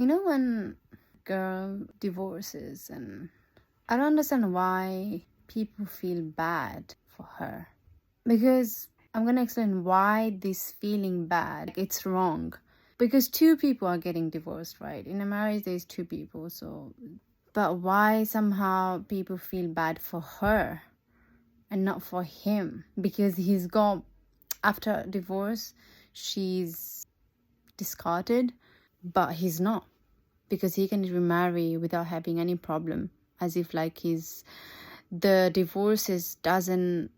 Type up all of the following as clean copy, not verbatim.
When girl divorces, and I don't understand why people feel bad for her, because I'm gonna explain why this feeling bad, it's wrong. Because two people are getting divorced, right? In a marriage there's two people, so but why somehow people feel bad for her and not for him? Because he's got, after divorce, she's discarded, but he's not, because he can remarry without having any problem, as if like the divorces doesn't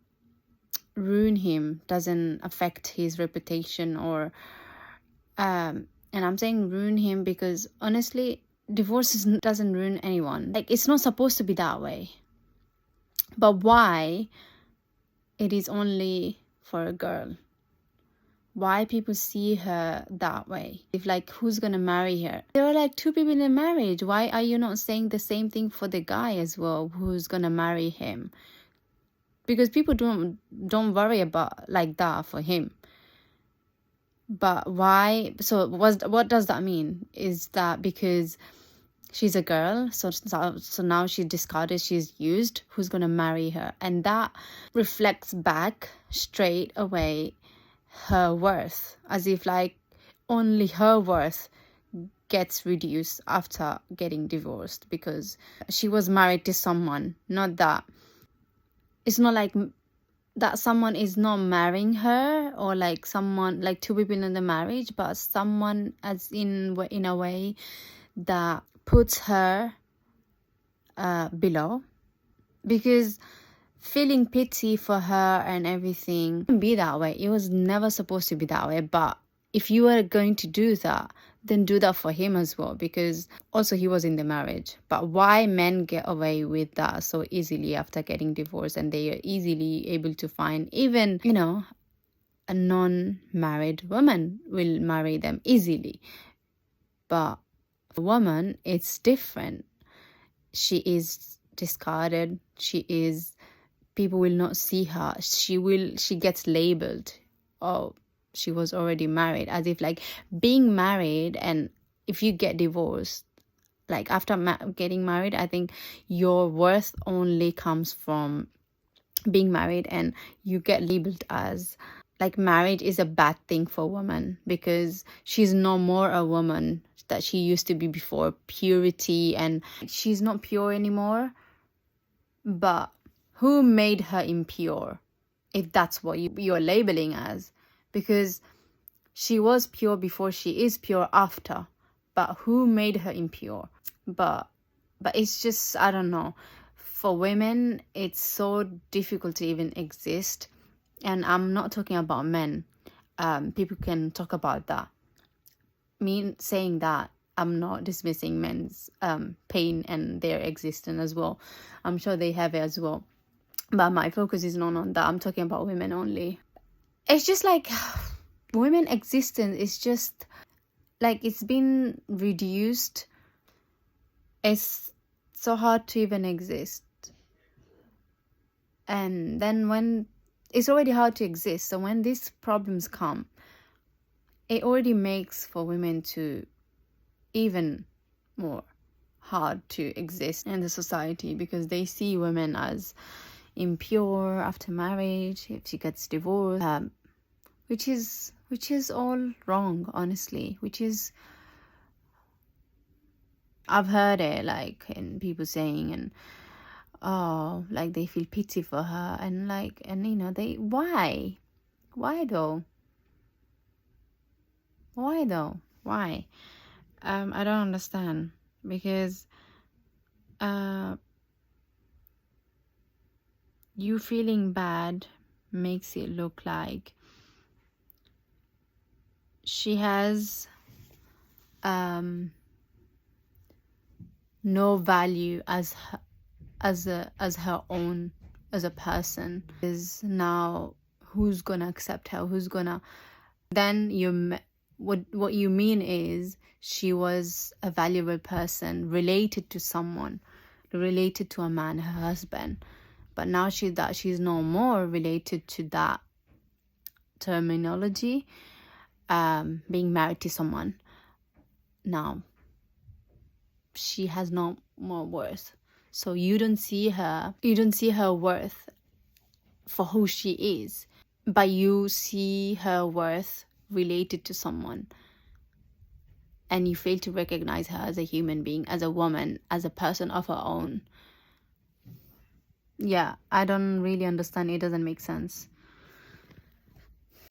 ruin him, doesn't affect his reputation, or and I'm saying ruin him because honestly divorces doesn't ruin anyone. Like, it's not supposed to be that way. But why it is only for a girl? Why people see her that way? If like, who's gonna marry her? There are like two people in a marriage. Why are you not saying the same thing for the guy as well, who's gonna marry him? Because people don't worry about like that for him. But why? So what does that mean? Is that because she's a girl, so now she's discarded, she's used, who's gonna marry her? And that reflects back straight away her worth, as if like only her worth gets reduced after getting divorced because she was married to someone. Not that, it's not like that someone is not marrying her, or like someone, like two people in the marriage, but someone as in a way that puts her below. Because feeling pity for her and everything can be that way. It was never supposed to be that way. But if you are going to do that, then do that for him as well, because also he was in the marriage. But why men get away with that so easily after getting divorced, and they are easily able to find, even a non-married woman will marry them easily. But a woman, it's different. She is discarded. People will not see her. She gets labeled, oh, she was already married, as if like being married, and if you get divorced, like after getting married, I think your worth only comes from being married, and you get labeled as like marriage is a bad thing for a woman, because she's no more a woman that she used to be before. Purity, and she's not pure anymore. But who made her impure, if that's what you're labeling as? Because she was pure before, she is pure after. But who made her impure? But it's just, I don't know. For women, it's so difficult to even exist. And I'm not talking about men. People can talk about that. Me saying that, I'm not dismissing men's pain and their existence as well. I'm sure they have it as well. But my focus is not on that. I'm talking about women only. It's just like women existence is just like, it's been reduced. It's so hard to even exist. And then when it's already hard to exist, so when these problems come, it already makes for women to even more hard to exist in the society, because they see women as impure after marriage if she gets divorced, which is all wrong, honestly. I've heard it like in people saying, and oh, like they feel pity for her, and like, and they, why though? Why? I don't understand, because you feeling bad makes it look like she has no value as her own, as a person. Is now, who's gonna accept her? Then what you mean is she was a valuable person, related to someone, related to a man, her husband. But now she's no more related to that terminology, being married to someone. Now she has no more worth. So you don't see her worth for who she is, but you see her worth related to someone, and you fail to recognize her as a human being, as a woman, as a person of her own. Yeah, I don't really understand. It doesn't make sense.